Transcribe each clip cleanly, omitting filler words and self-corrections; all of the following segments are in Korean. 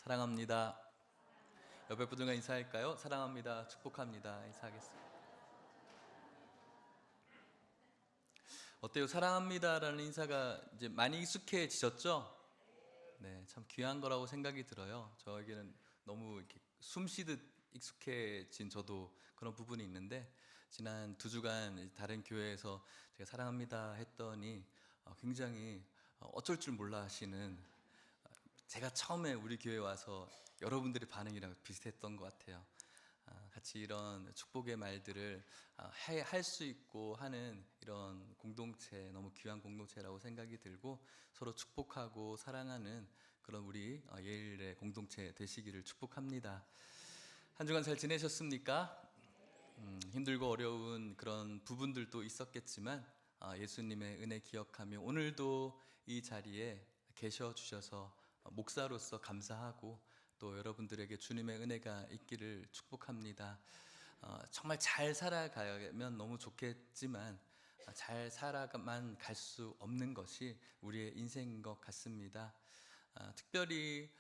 사랑합니다. 옆에 분들과 인사할까요? 사랑합니다. 축복합니다. 인사하겠습니다. 어때요? 사랑합니다라는 인사가 이제 많이 익숙해지셨죠? 네, 참 귀한 거라고 생각이 들어요. 저에게는 너무 이렇게 숨쉬듯 익숙해진 저도 그런 부분이 있는데, 지난 2주간 다른 교회에서 제가 사랑합니다 했더니 굉장히 어쩔 줄 몰라 하시는, 제가 처음에 우리 교회 와서 여러분들의 반응이랑 비슷했던 것 같아요. 같이 이런 축복의 말들을 할 수 있고 하는 이런 공동체, 너무 귀한 공동체라고 생각이 들고, 서로 축복하고 사랑하는 그런 우리 예일의 공동체 되시기를 축복합니다. 한 주간 잘 지내셨습니까? 힘들고 어려운 그런 부분들도 있었겠지만 예수님의 은혜 기억하며 오늘도 이 자리에 계셔 주셔서 목사로서 감사하고, 또 여러분들에게 주님의 은혜가 있기를 축복합니다. 정말 잘 살아가면 너무 좋겠지만 잘 살아만 갈 수 없는 것이 우리의 인생인 것 같습니다. 특별히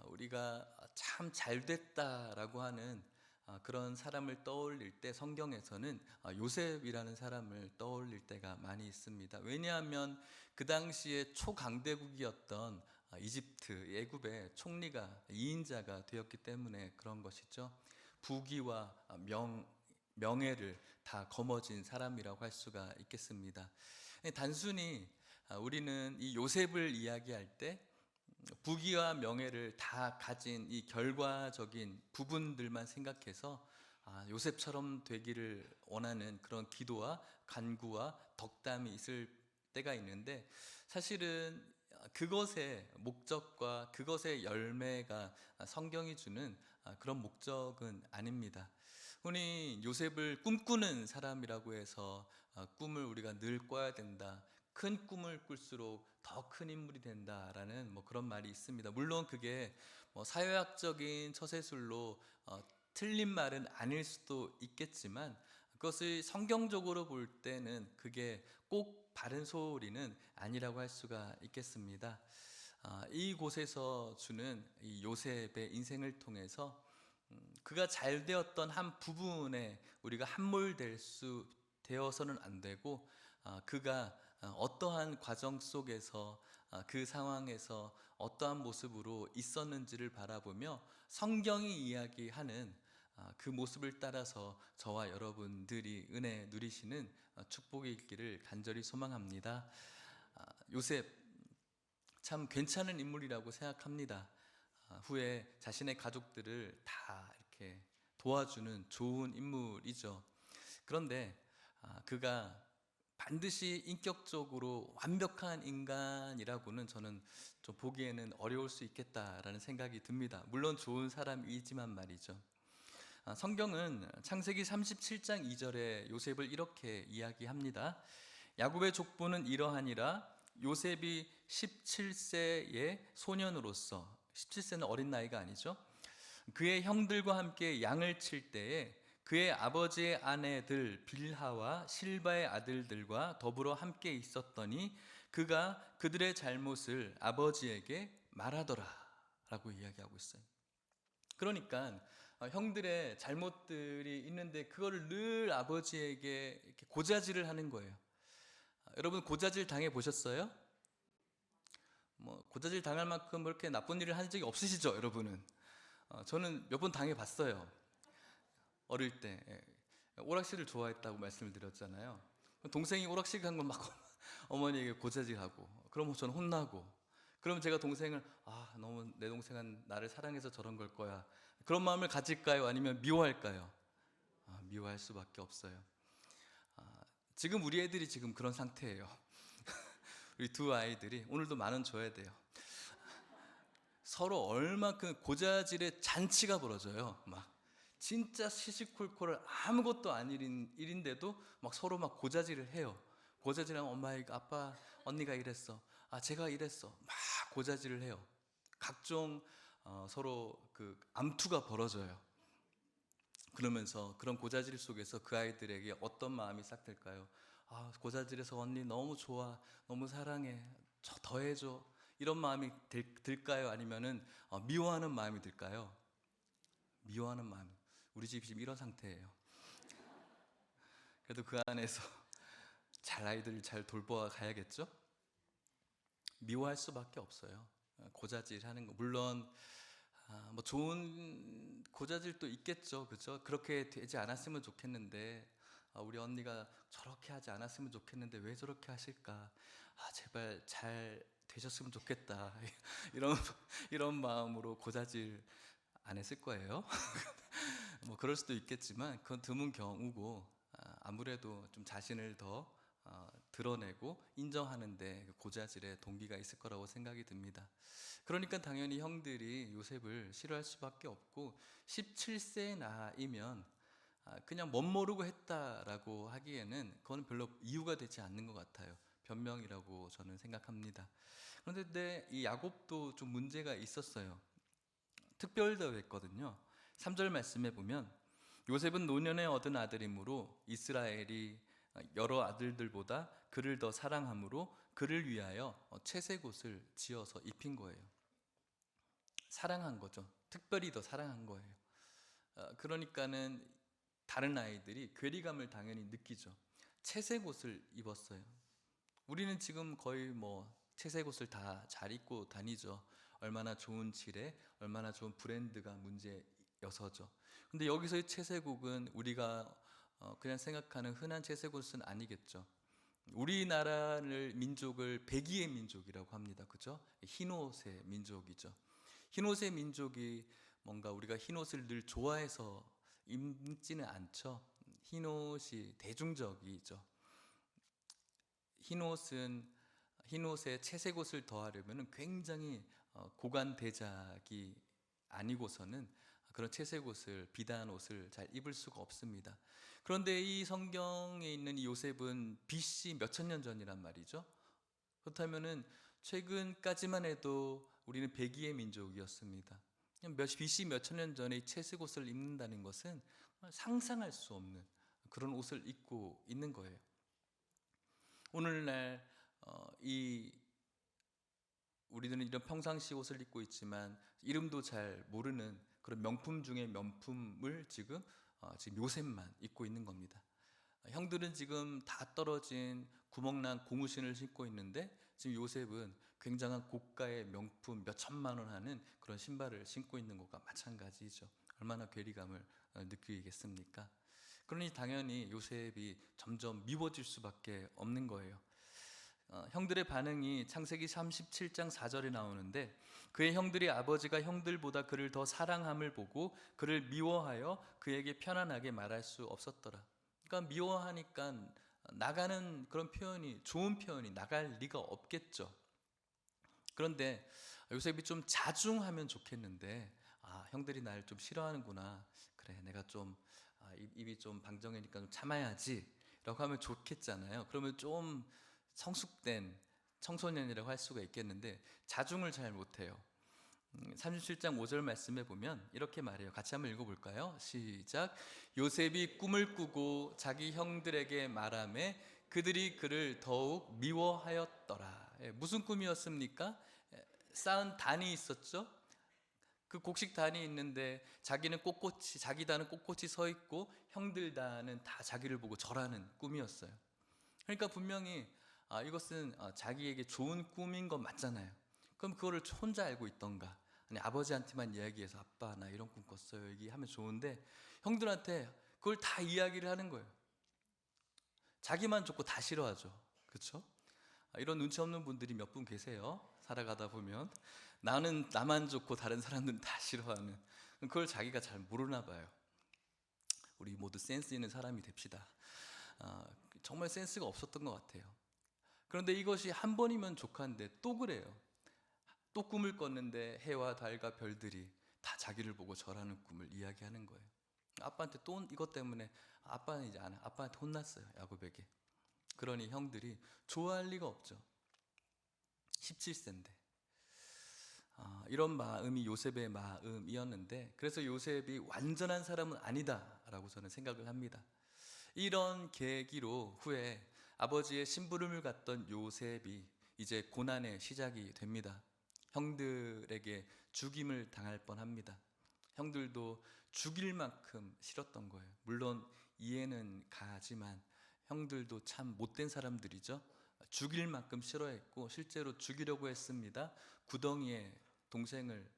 우리가 참 잘됐다라고 하는 그런 사람을 떠올릴 때 성경에서는 요셉이라는 사람을 떠올릴 때가 많이 있습니다. 왜냐하면 그 당시에 초강대국이었던 이집트, 애굽의 총리가 2인자가 되었기 때문에 그런 것이죠. 부귀와 명예를 다 거머쥔 사람이라고 할 수가 있겠습니다. 단순히 우리는 이 요셉을 이야기할 때 부귀와 명예를 다 가진 이 결과적인 부분들만 생각해서 요셉처럼 되기를 원하는 그런 기도와 간구와 덕담이 있을 때가 있는데, 사실은 그것의 목적과 그것의 열매가 성경이 주는 그런 목적은 아닙니다. 흔히 요셉을 꿈꾸는 사람이라고 해서 꿈을 우리가 늘 꿔야 된다, 큰 꿈을 꿀수록 더 큰 인물이 된다라는 그런 말이 있습니다. 물론 그게 사회학적인 처세술로 틀린 말은 아닐 수도 있겠지만, 그것을 성경적으로 볼 때는 그게 꼭 바른 소리는 아니라고 할 수가 있겠습니다. 이곳에서 주는 이 요셉의 인생을 통해서 그가 잘 되었던 한 부분에 우리가 함몰될 수 되어서는 안 되고, 그가 어떠한 과정 속에서 그 상황에서 어떠한 모습으로 있었는지를 바라보며 성경이 이야기하는 그 모습을 따라서 저와 여러분들이 은혜 누리시는 축복이 있기를 간절히 소망합니다. 요셉 참 괜찮은 인물이라고 생각합니다. 후에 자신의 가족들을 다 이렇게 도와주는 좋은 인물이죠. 그런데 그가 반드시 인격적으로 완벽한 인간이라고는 저는 좀 보기에는 어려울 수 있겠다라는 생각이 듭니다. 물론 좋은 사람이지만 말이죠. 성경은 창세기 37장 2절에 요셉을 이렇게 이야기합니다. 야곱의 족보는 이러하니라. 요셉이 17세의 소년으로서, 17세는 어린 나이가 아니죠, 그의 형들과 함께 양을 칠 때에 그의 아버지의 아내들 빌하와 실바의 아들들과 더불어 함께 있었더니 그가 그들의 잘못을 아버지에게 말하더라 라고 이야기하고 있어요. 그러니까 형들의 잘못들이 있는데 그거를 늘 아버지에게 이렇게 고자질을 하는 거예요. 여러분 고자질 당해 보셨어요? 고자질 당할 만큼 그렇게 나쁜 일을 한 적이 없으시죠, 여러분은? 저는 몇 번 당해 봤어요. 어릴 때 오락실을 좋아했다고 말씀을 드렸잖아요. 동생이 오락실 간 건 막 어머니에게 고자질하고, 그럼 저는 혼나고, 그럼 제가 동생을 너무 내 동생은 나를 사랑해서 저런 걸 거야, 그런 마음을 가질까요? 아니면 미워할까요? 미워할 수밖에 없어요. 지금 우리 애들이 지금 그런 상태예요. 우리 두 아이들이 오늘도 10,000원 줘야 돼요. 서로 얼마큼 고자질의 잔치가 벌어져요. 막 진짜 시시콜콜을 아무것도 아닌 일인데도 막 서로 막 고자질을 해요. 고자질하면 엄마가, 아빠, 언니가 이랬어, 제가 이랬어, 막 고자질을 해요. 각종 서로 그 암투가 벌어져요. 그러면서 그런 고자질 속에서 그 아이들에게 어떤 마음이 싹 들까요? 고자질해서 언니 너무 좋아, 너무 사랑해, 더 해줘, 이런 마음이 들까요? 아니면은 미워하는 마음이 들까요? 미워하는 마음. 우리 집이 지금 이런 상태예요. 그래도 그 안에서 잘 아이들을 잘 돌보아 가야겠죠? 미워할 수밖에 없어요. 고자질하는 거 물론 뭐 좋은 고자질도 있겠죠, 그죠? 그렇게 되지 않았으면 좋겠는데 우리 언니가 저렇게 하지 않았으면 좋겠는데 왜 저렇게 하실까? 제발 잘 되셨으면 좋겠다. 이런 마음으로 고자질 안 했을 거예요. 뭐 그럴 수도 있겠지만 그건 드문 경우고 아무래도 좀 자신을 더 드러내고 인정하는데 고자질의 동기가 있을 거라고 생각이 듭니다. 그러니까 당연히 형들이 요셉을 싫어할 수밖에 없고 17세 나이면 그냥 멋모르고 했다라고 하기에는 그건 별로 이유가 되지 않는 것 같아요. 변명이라고 저는 생각합니다. 그런데 이 야곱도 좀 문제가 있었어요. 특별대우했거든요. 3절 말씀에 보면 요셉은 노년에 얻은 아들이므로 이스라엘이 여러 아들들보다 그를 더 사랑함으로 그를 위하여 채색옷을 지어서 입힌 거예요. 사랑한 거죠. 특별히 더 사랑한 거예요. 그러니까는 다른 아이들이 괴리감을 당연히 느끼죠. 채색옷을 입었어요. 우리는 지금 거의 뭐 채색옷을 다 잘 입고 다니죠. 얼마나 좋은 질에 얼마나 좋은 브랜드가 문제여서죠. 근데 여기서의 채색옷은 우리가 그냥 생각하는 흔한 채색옷은 아니겠죠. 우리나라를 민족을 백의의 민족이라고 합니다. 그죠? 흰옷의 민족이죠. 흰옷의 민족이 뭔가 우리가 흰옷을 늘 좋아해서 입지는 않죠. 흰옷이 대중적이죠. 흰옷에 채색옷을 더하려면 굉장히 고관대작이 아니고서는 그런 채색옷을 비단 옷을 잘 입을 수가 없습니다. 그런데 이 성경에 있는 이 요셉은 BC 몇천 년 전이란 말이죠. 그렇다면은 최근까지만 해도 우리는 백의의 민족이었습니다. BC 몇천 년 전에 채색옷을 입는다는 것은 상상할 수 없는 그런 옷을 입고 있는 거예요. 오늘날 우리들은 이런 평상시 옷을 입고 있지만 이름도 잘 모르는 그런 명품 중에 명품을 지금 요셉만 입고 있는 겁니다. 형들은 지금 다 떨어진 구멍난 고무신을 신고 있는데 지금 요셉은 굉장한 고가의 명품 몇 천만 원 하는 그런 신발을 신고 있는 것과 마찬가지죠. 얼마나 괴리감을 느끼겠습니까? 그러니 당연히 요셉이 점점 미워질 수밖에 없는 거예요. 형들의 반응이 창세기 37장 4절에 나오는데 그의 형들이 아버지가 형들보다 그를 더 사랑함을 보고 그를 미워하여 그에게 편안하게 말할 수 없었더라. 그러니까 미워하니까 나가는 그런 표현이 좋은 표현이 나갈 리가 없겠죠. 그런데 요셉이 좀 자중하면 좋겠는데 형들이 날 좀 싫어하는구나. 그래 내가 좀 입이 좀 방정이니까 좀 참아야지 라고 하면 좋겠잖아요. 그러면 좀 성숙된 청소년이라고 할 수가 있겠는데 자중을 잘 못해요. 37장 5절 말씀에 보면 이렇게 말해요. 같이 한번 읽어볼까요? 시작. 요셉이 꿈을 꾸고 자기 형들에게 말하매 그들이 그를 더욱 미워하였더라. 무슨 꿈이었습니까? 쌓은 단이 있었죠. 그 곡식 단이 있는데 자기 단은 꼿꼿이 서 있고 형들 단은 다 자기를 보고 절하는 꿈이었어요. 그러니까 분명히 이것은 자기에게 좋은 꿈인 건 맞잖아요. 그럼 그거를 혼자 알고 있던가 아니 아버지한테만 이야기해서 아빠 나 이런 꿈 꿨어요 얘기하면 좋은데 형들한테 그걸 다 이야기를 하는 거예요. 자기만 좋고 다 싫어하죠. 그렇죠? 이런 눈치 없는 분들이 몇 분 계세요. 살아가다 보면 나만 좋고 다른 사람들은 다 싫어하는 그걸 자기가 잘 모르나 봐요. 우리 모두 센스 있는 사람이 됩시다. 정말 센스가 없었던 것 같아요. 그런데 이것이 한 번이면 족한데 또 그래요. 또 꿈을 꿨는데 해와 달과 별들이 다 자기를 보고 절하는 꿈을 이야기하는 거예요. 아빠한테 또 이것 때문에 아빠는 이제 안 해. 아빠한테 혼났어요. 야곱에게. 그러니 형들이 좋아할 리가 없죠. 17세인데 이런 마음이 요셉의 마음이었는데 그래서 요셉이 완전한 사람은 아니다라고 저는 생각을 합니다. 이런 계기로 후에 아버지의 심부름을 갔던 요셉이 이제 고난의 시작이 됩니다. 형들에게 죽임을 당할 뻔합니다. 형들도 죽일 만큼 싫었던 거예요. 물론 이해는 가지만 형들도 참 못된 사람들이죠. 죽일 만큼 싫어했고 실제로 죽이려고 했습니다. 구덩이에 동생을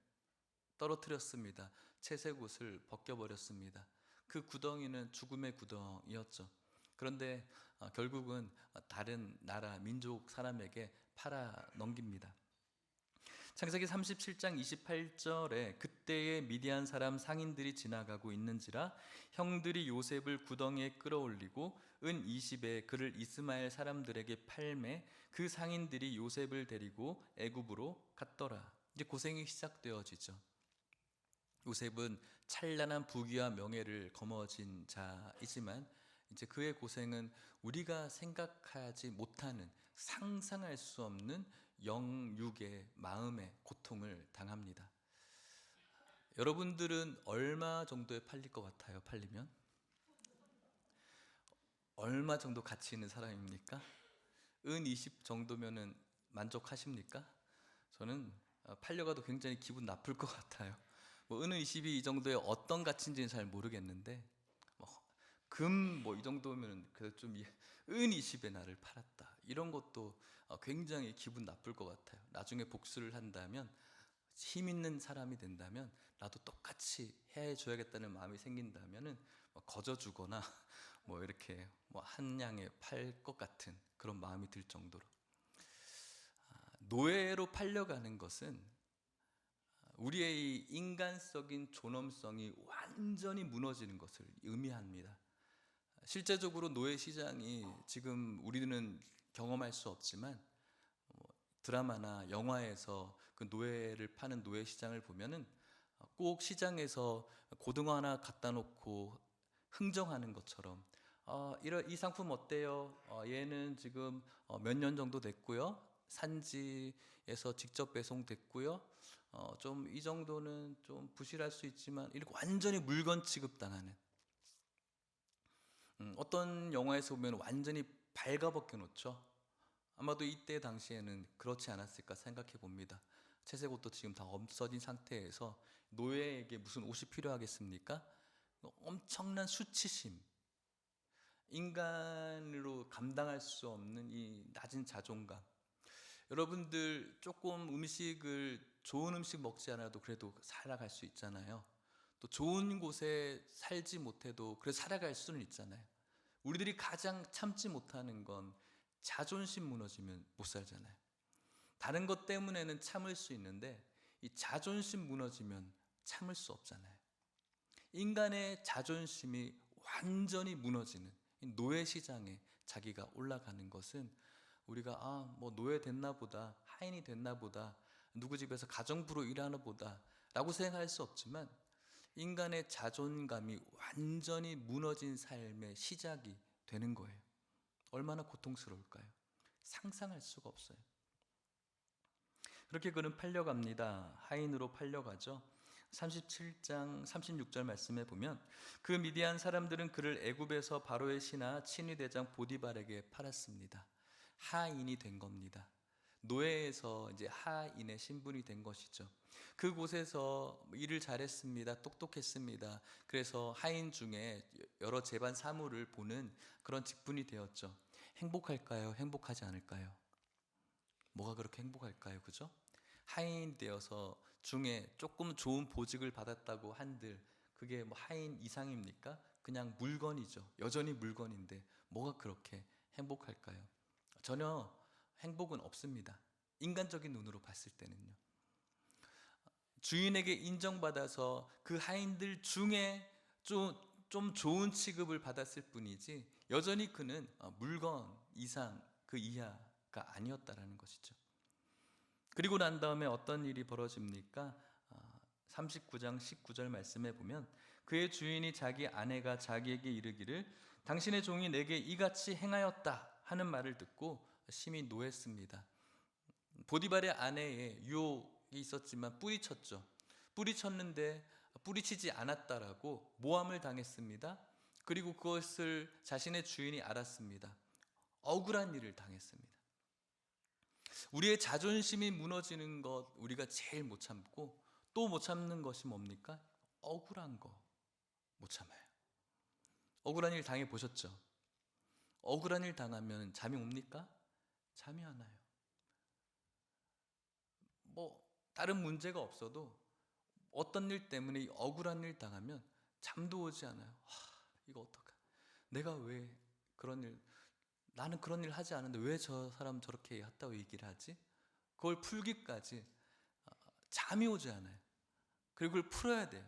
떨어뜨렸습니다. 채색옷을 벗겨버렸습니다. 그 구덩이는 죽음의 구덩이였죠. 그런데 결국은 다른 나라 민족 사람에게 팔아 넘깁니다. 창세기 37장 28절에 그때의 미디안 사람 상인들이 지나가고 있는지라 형들이 요셉을 구덩이에 끌어올리고 은 20에 그를 이스마엘 사람들에게 팔매 그 상인들이 요셉을 데리고 애굽으로 갔더라. 이제 고생이 시작되어지죠. 요셉은 찬란한 부귀와 명예를 거머쥔 자이지만 이제 그의 고생은 우리가 생각하지 못하는 상상할 수 없는 영육의 마음의 고통을 당합니다. 여러분들은 얼마 정도에 팔릴 것 같아요? 팔리면? 얼마 정도 가치 있는 사람입니까? 은 20 정도면은 만족하십니까? 저는 팔려가도 굉장히 기분 나쁠 것 같아요. 뭐 은은 20이 이 정도의 어떤 가치인지는 잘 모르겠는데 금 뭐 이 정도면 그래도 좀 은 20에 나를 팔았다 이런 것도 굉장히 기분 나쁠 것 같아요. 나중에 복수를 한다면 힘 있는 사람이 된다면 나도 똑같이 해줘야겠다는 마음이 생긴다면은 거저주거나 뭐 이렇게 뭐 한 양에 팔 것 같은 그런 마음이 들 정도로 노예로 팔려가는 것은 우리의 인간적인 존엄성이 완전히 무너지는 것을 의미합니다. 실제적으로 노예 시장이 지금 우리는 경험할 수 없지만 드라마나 영화에서 그 노예를 파는 노예 시장을 보면은 꼭 시장에서 고등어 하나 갖다 놓고 흥정하는 것처럼 이 상품 어때요? 얘는 지금 몇 년 정도 됐고요. 산지에서 직접 배송됐고요. 좀 이 정도는 좀 부실할 수 있지만 이렇게 완전히 물건 취급당하는 어떤 영화에서 보면 완전히 발가벗겨 놓죠. 아마도 이때 당시에는 그렇지 않았을까 생각해 봅니다. 채색옷도 지금 다 없어진 상태에서 노예에게 무슨 옷이 필요하겠습니까? 엄청난 수치심, 인간으로 감당할 수 없는 이 낮은 자존감. 여러분들 조금 좋은 음식 먹지 않아도 그래도 살아갈 수 있잖아요. 또 좋은 곳에 살지 못해도 그래도 살아갈 수는 있잖아요. 우리들이 가장 참지 못하는 건 자존심 무너지면 못 살잖아요. 다른 것 때문에는 참을 수 있는데 이 자존심 무너지면 참을 수 없잖아요. 인간의 자존심이 완전히 무너지는 이 노예 시장에 자기가 올라가는 것은 우리가 뭐 노예 됐나 보다, 하인이 됐나 보다, 누구 집에서 가정부로 일하나 보다 라고 생각할 수 없지만 인간의 자존감이 완전히 무너진 삶의 시작이 되는 거예요. 얼마나 고통스러울까요? 상상할 수가 없어요. 그렇게 그는 팔려갑니다. 하인으로 팔려가죠. 37장 36절 말씀에 보면 그 미디안 사람들은 그를 애굽에서 바로의 신하 친위대장 보디발에게 팔았습니다. 하인이 된 겁니다. 노예에서 이제 하인의 신분이 된 것이죠. 그곳에서 일을 잘했습니다. 똑똑했습니다. 그래서 하인 중에 여러 재반 사무를 보는 그런 직분이 되었죠. 행복할까요? 행복하지 않을까요? 뭐가 그렇게 행복할까요? 그죠? 하인 되어서 중에 조금 좋은 보직을 받았다고 한들 그게 뭐 하인 이상입니까? 그냥 물건이죠. 여전히 물건인데 뭐가 그렇게 행복할까요? 전혀 행복은 없습니다. 인간적인 눈으로 봤을 때는요. 주인에게 인정받아서 그 하인들 중에 좀 좋은 취급을 받았을 뿐이지 여전히 그는 물건 이상 그 이하가 아니었다라는 것이죠. 그리고 난 다음에 어떤 일이 벌어집니까? 39장 19절 말씀에 보면 그의 주인이 자기 아내가 자기에게 이르기를 당신의 종이 내게 이같이 행하였다 하는 말을 듣고 심히 노했습니다. 보디발의 아내에 유혹이 있었지만 뿌리쳤죠. 뿌리쳤는데 뿌리치지 않았다라고 모함을 당했습니다. 그리고 그것을 자신의 주인이 알았습니다. 억울한 일을 당했습니다. 우리의 자존심이 무너지는 것 우리가 제일 못 참고, 또 못 참는 것이 뭡니까? 억울한 거 못 참아요. 억울한 일 당해 보셨죠? 억울한 일 당하면 잠이 옵니까? 잠이 안 와요. 뭐 다른 문제가 없어도 어떤 일 때문에 이 억울한 일 당하면 잠도 오지 않아요. 이거 어떡하? 내가 왜 그런 일, 나는 그런 일 하지 않은데 왜 저 사람 저렇게 했다고 얘기를 하지? 그걸 풀기까지 잠이 오지 않아요. 그리고 그걸 풀어야 돼요.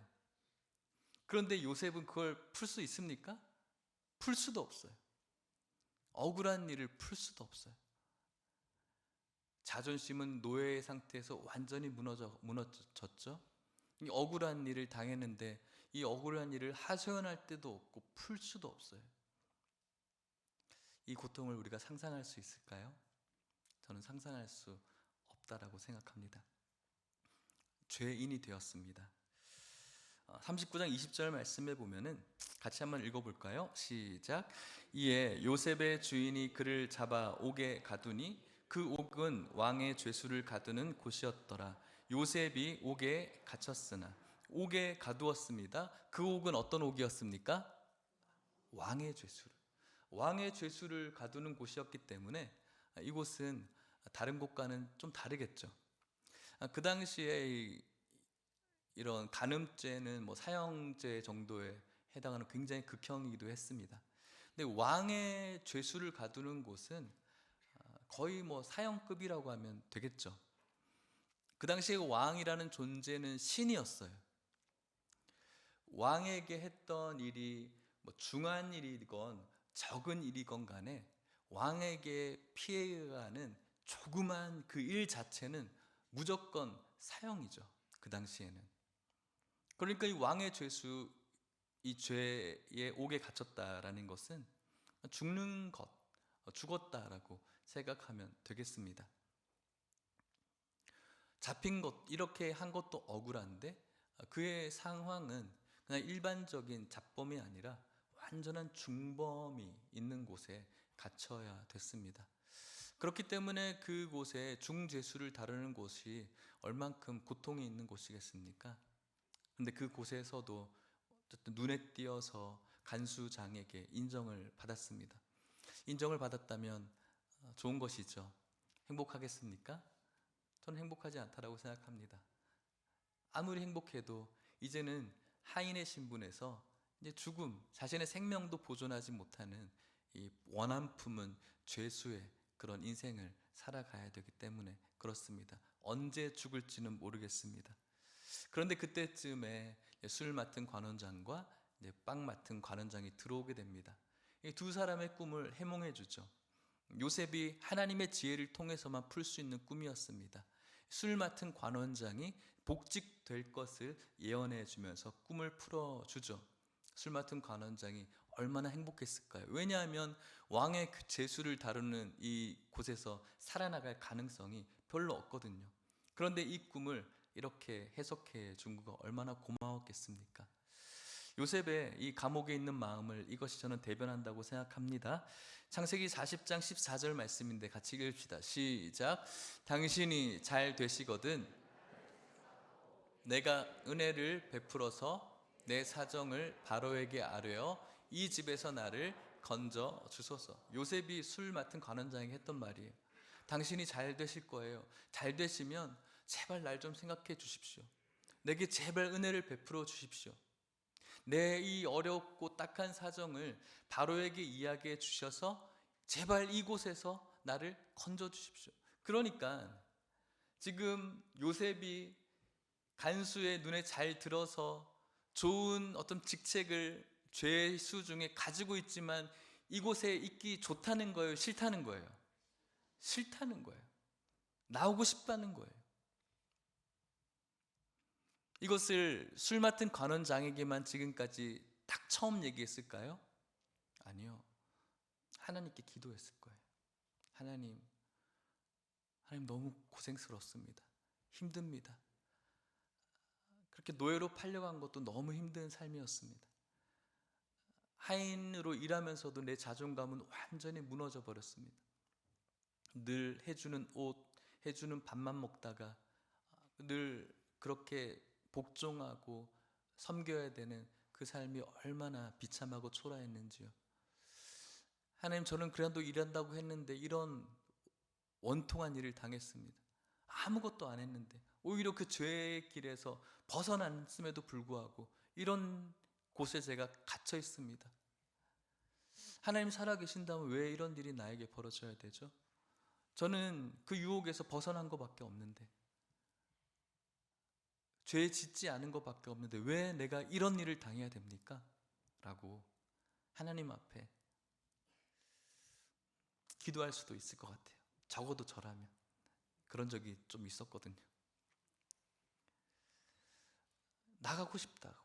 그런데 요셉은 그걸 풀 수 있습니까? 풀 수도 없어요. 억울한 일을 풀 수도 없어요. 자존심은 노예의 상태에서 완전히 무너졌죠. 이 억울한 일을 당했는데 이 억울한 일을 하소연할 데도 없고 풀 수도 없어요. 이 고통을 우리가 상상할 수 있을까요? 저는 상상할 수 없다라고 생각합니다. 죄인이 되었습니다. 39장 20절 말씀에 보면은 같이 한번 읽어볼까요? 시작. 이에 요셉의 주인이 그를 잡아 옥에 가두니 그 옥은 왕의 죄수를 가두는 곳이었더라. 요셉이 옥에 갇혔으나, 옥에 가두었습니다. 그 옥은 어떤 옥이었습니까? 왕의 죄수를 가두는 곳이었기 때문에 이곳은 다른 곳과는 좀 다르겠죠. 그 당시에 이런 간음죄는 뭐 사형죄 정도에 해당하는 굉장히 극형이기도 했습니다. 근데 왕의 죄수를 가두는 곳은 거의 뭐 사형급이라고 하면 되겠죠. 그 당시에 왕이라는 존재는 신이었어요. 왕에게 했던 일이 뭐 중한 일이건 적은 일이건 간에 왕에게 피해가는 조그만 그 일 자체는 무조건 사형이죠. 그 당시에는. 그러니까 이 왕의 죄수, 이 죄의 옥에 갇혔다라는 것은 죽는 것, 죽었다라고 생각하면 되겠습니다. 잡힌 것, 이렇게 한 것도 억울한데 그의 상황은 그냥 일반적인 잡범이 아니라 완전한 중범이 있는 곳에 갇혀야 됐습니다. 그렇기 때문에 그곳에 중죄수를 다루는 곳이 얼만큼 고통이 있는 곳이겠습니까? 근데 그곳에서도 어쨌든 눈에 띄어서 간수장에게 인정을 받았습니다. 인정을 받았다면 좋은 것이죠. 행복하겠습니까? 저는 행복하지 않다라고 생각합니다. 아무리 행복해도 이제는 하인의 신분에서 이제 죽음, 자신의 생명도 보존하지 못하는 이 원한 품은 죄수의 그런 인생을 살아가야 되기 때문에 그렇습니다. 언제 죽을지는 모르겠습니다. 그런데 그때쯤에 술 맡은 관원장과 빵 맡은 관원장이 들어오게 됩니다. 이 두 사람의 꿈을 해몽해 주죠. 요셉이 하나님의 지혜를 통해서만 풀 수 있는 꿈이었습니다. 술 맡은 관원장이 복직될 것을 예언해 주면서 꿈을 풀어 주죠. 술 맡은 관원장이 얼마나 행복했을까요? 왜냐하면 왕의 죄수를 다루는 이 곳에서 살아나갈 가능성이 별로 없거든요. 그런데 이 꿈을 이렇게 해석해 준 거가 얼마나 고마웠겠습니까? 요셉의 이 감옥에 있는 마음을 이것이 저는 대변한다고 생각합니다. 창세기 40장 14절 말씀인데 같이 읽읍시다. 시작. 당신이 잘 되시거든 내가 은혜를 베풀어서 내 사정을 바로에게 아뢰어 이 집에서 나를 건져 주소서. 요셉이 술 맡은 관원장에게 했던 말이에요. 당신이 잘 되실 거예요. 잘 되시면 제발 날 좀 생각해 주십시오. 내게 제발 은혜를 베풀어 주십시오. 내 이 어렵고 딱한 사정을 바로에게 이야기해 주셔서 제발 이곳에서 나를 건져 주십시오. 그러니까 지금 요셉이 간수의 눈에 잘 들어서 좋은 어떤 직책을 죄수 중에 가지고 있지만 이곳에 있기 좋다는 거예요? 싫다는 거예요? 싫다는 거예요. 나오고 싶다는 거예요. 이것을 술 맡은 관원장에게만 지금까지 딱 처음 얘기했을까요? 아니요. 하나님께 기도했을 거예요. 하나님 너무 고생스럽습니다. 힘듭니다. 그렇게 노예로 팔려간 것도 너무 힘든 삶이었습니다. 하인으로 일하면서도 내 자존감은 완전히 무너져 버렸습니다. 늘 해주는 옷, 해주는 밥만 먹다가 늘 그렇게 복종하고 섬겨야 되는 그 삶이 얼마나 비참하고 초라했는지요. 하나님, 저는 그래도 일한다고 했는데 이런 원통한 일을 당했습니다. 아무것도 안 했는데 오히려 그 죄의 길에서 벗어났음에도 불구하고 이런 곳에 제가 갇혀 있습니다. 하나님 살아계신다면 왜 이런 일이 나에게 벌어져야 되죠? 저는 그 유혹에서 벗어난 것밖에 없는데, 죄 짓지 않은 것밖에 없는데 왜 내가 이런 일을 당해야 됩니까? 라고 하나님 앞에 기도할 수도 있을 것 같아요. 적어도 저라면. 그런 적이 좀 있었거든요. 나가고 싶다고.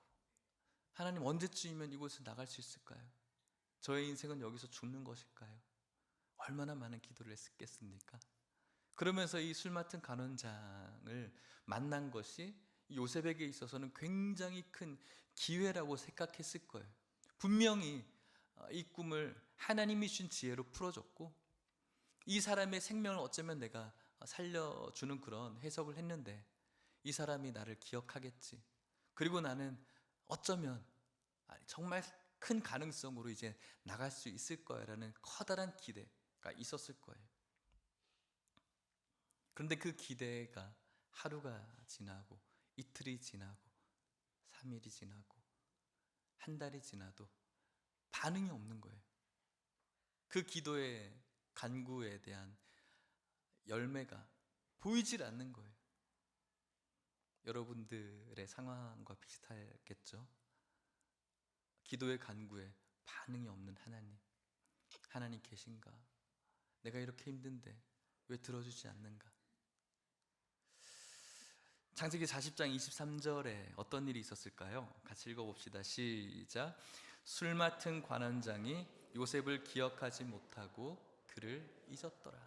하나님, 언제쯤이면 이곳에서 나갈 수 있을까요? 저의 인생은 여기서 죽는 것일까요? 얼마나 많은 기도를 했겠습니까? 그러면서 이 술 맡은 간원장을 만난 것이 요셉에게 있어서는 굉장히 큰 기회라고 생각했을 거예요. 분명히 이 꿈을 하나님이 주신 지혜로 풀어줬고, 이 사람의 생명을 어쩌면 내가 살려주는 그런 해석을 했는데, 이 사람이 나를 기억하겠지. 그리고 나는 어쩌면 정말 큰 가능성으로 이제 나갈 수 있을 거야 라는 커다란 기대가 있었을 거예요. 그런데 그 기대가 하루가 지나고 이틀이 지나고 3일이 지나고 한 달이 지나도 반응이 없는 거예요. 그 기도의 간구에 대한 열매가 보이질 않는 거예요. 여러분들의 상황과 비슷하겠죠? 기도의 간구에 반응이 없는 하나님. 하나님 계신가? 내가 이렇게 힘든데 왜 들어주지 않는가? 창세기 40장 23절에 어떤 일이 있었을까요? 같이 읽어봅시다. 시작. 술 맡은 관원장이 요셉을 기억하지 못하고 그를 잊었더라.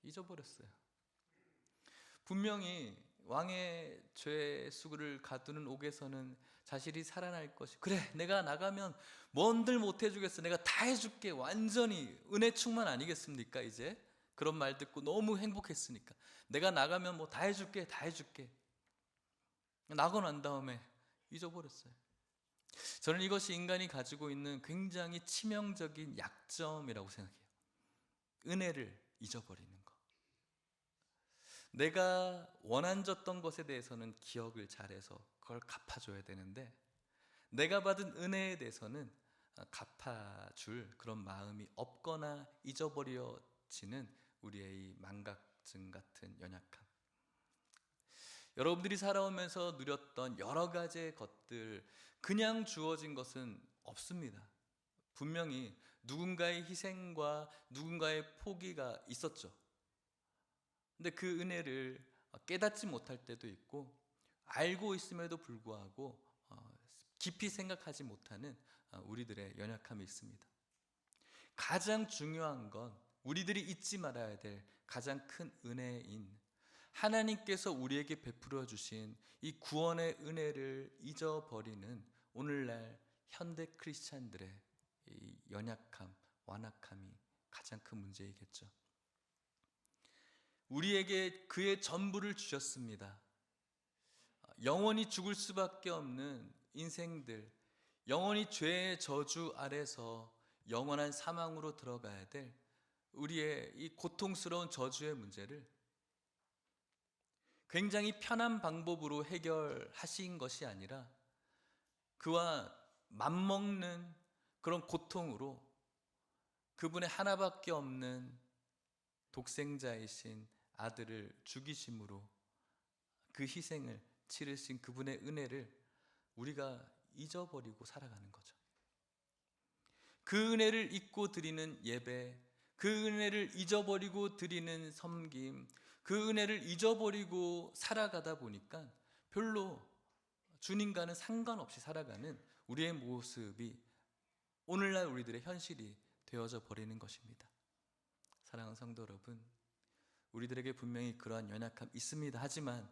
잊어버렸어요. 분명히 왕의 죄 수구를 가두는 옥에서는 자신이 살아날 것이, 그래 내가 나가면 뭔들 못 해주겠어, 내가 다 해줄게, 완전히 은혜 충만 아니겠습니까? 이제 그런 말 듣고 너무 행복했으니까 내가 나가면 뭐 다 해줄게, 다 해줄게. 나고 난 다음에 잊어버렸어요. 저는 이것이 인간이 가지고 있는 굉장히 치명적인 약점이라고 생각해요. 은혜를 잊어버리는 것. 내가 원한졌던 것에 대해서는 기억을 잘해서 그걸 갚아줘야 되는데, 내가 받은 은혜에 대해서는 갚아줄 그런 마음이 없거나 잊어버려지는 우리의 이 망각증 같은 연약함. 여러분들이 살아오면서 누렸던 여러 가지의 것들, 그냥 주어진 것은 없습니다. 분명히 누군가의 희생과 누군가의 포기가 있었죠. 근데 그 은혜를 깨닫지 못할 때도 있고, 알고 있음에도 불구하고 깊이 생각하지 못하는 우리들의 연약함이 있습니다. 가장 중요한 건 우리들이 잊지 말아야 될 가장 큰 은혜인 하나님께서 우리에게 베풀어 주신 이 구원의 은혜를 잊어버리는 오늘날 현대 크리스찬들의 이 연약함, 완악함이 가장 큰 문제이겠죠. 우리에게 그의 전부를 주셨습니다. 영원히 죽을 수밖에 없는 인생들, 영원히 죄의 저주 아래서 영원한 사망으로 들어가야 될 우리의 이 고통스러운 저주의 문제를 굉장히 편한 방법으로 해결하신 것이 아니라 그와 맞먹는 그런 고통으로 그분의 하나밖에 없는 독생자이신 아들을 죽이심으로 그 희생을 치르신 그분의 은혜를 우리가 잊어버리고 살아가는 거죠. 그 은혜를 잊고 드리는 예배, 그 은혜를 잊어버리고 드리는 섬김, 그 은혜를 잊어버리고 살아가다 보니까 별로 주님과는 상관없이 살아가는 우리의 모습이 오늘날 우리들의 현실이 되어져 버리는 것입니다. 사랑하는 성도 여러분, 우리들에게 분명히 그러한 연약함 있습니다. 하지만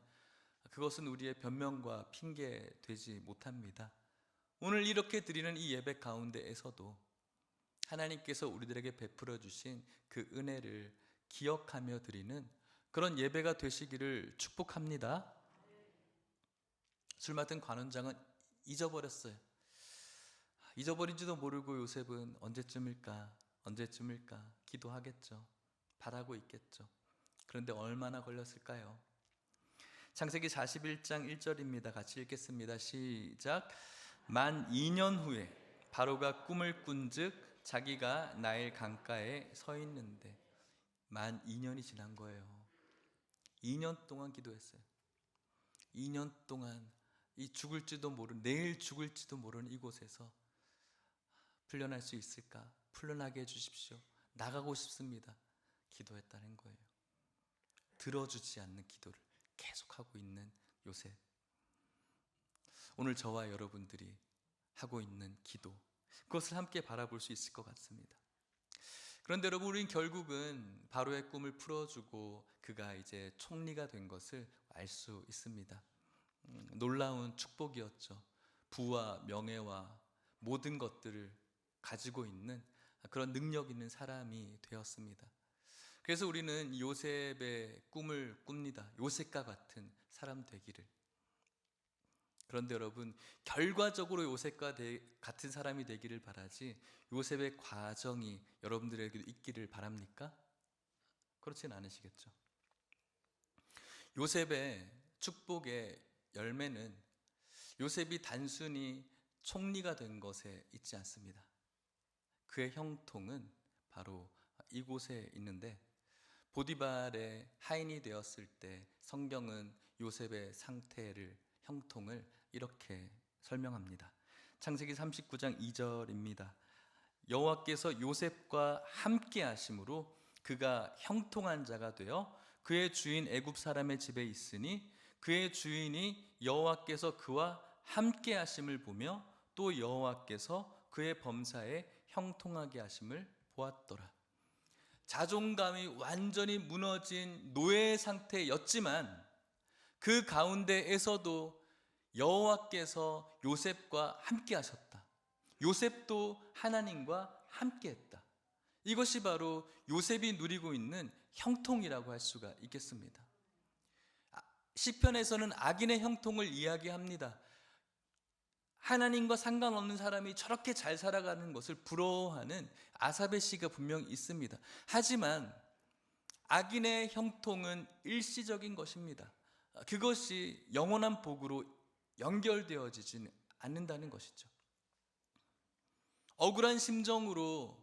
그것은 우리의 변명과 핑계 되지 못합니다. 오늘 이렇게 드리는 이 예배 가운데에서도 하나님께서 우리들에게 베풀어 주신 그 은혜를 기억하며 드리는 그런 예배가 되시기를 축복합니다. 술 맡은 관원장은 잊어버렸어요. 잊어버린지도 모르고 요셉은 언제쯤일까 기도하겠죠. 바라고 있겠죠. 그런데 얼마나 걸렸을까요? 창세기 41장 1절입니다. 같이 읽겠습니다. 시작. 만 2년 후에 바로가 꿈을 꾼즉 자기가 나일 강가에 서 있는데, 만 2년이 지난 거예요. 2년 동안 기도했어요. 2년 동안 내일 죽을지도 모르는 이곳에서 풀려날 수 있을까? 풀려나게 해주십시오. 나가고 싶습니다. 기도했다는 거예요. 들어주지 않는 기도를 계속하고 있는 요셉. 오늘 저와 여러분들이 하고 있는 기도, 그것을 함께 바라볼 수 있을 것 같습니다. 그런데 여러분, 우리는 결국은 바로의 꿈을 풀어주고 그가 이제 총리가 된 것을 알 수 있습니다. 놀라운 축복이었죠. 부와 명예와 모든 것들을 가지고 있는 그런 능력 있는 사람이 되었습니다. 그래서 우리는 요셉의 꿈을 꿉니다. 요셉과 같은 사람 되기를. 그런데 여러분, 결과적으로 요셉과 같은 사람이 되기를 바라지 요셉의 과정이 여러분들에게도 있기를 바랍니까? 그렇진 않으시겠죠. 요셉의 축복의 열매는 요셉이 단순히 총리가 된 것에 있지 않습니다. 그의 형통은 바로 이곳에 있는데, 보디발의 하인이 되었을 때 성경은 요셉의 형통을 이렇게 설명합니다. 창세기 39장 2절입니다. 여호와께서 요셉과 함께 하심으로 그가 형통한 자가 되어 그의 주인 애굽 사람의 집에 있으니 그의 주인이 여호와께서 그와 함께 하심을 보며 또 여호와께서 그의 범사에 형통하게 하심을 보았더라. 자존감이 완전히 무너진 노예 상태였지만 그 가운데에서도 여호와께서 요셉과 함께 하셨다. 요셉도 하나님과 함께 했다. 이것이 바로 요셉이 누리고 있는 형통이라고 할 수가 있겠습니다. 시편에서는 악인의 형통을 이야기합니다. 하나님과 상관없는 사람이 저렇게 잘 살아가는 것을 부러워하는 아삽의 시가 분명히 있습니다. 하지만 악인의 형통은 일시적인 것입니다. 그것이 영원한 복으로 연결되어지지는 않는다는 것이죠. 억울한 심정으로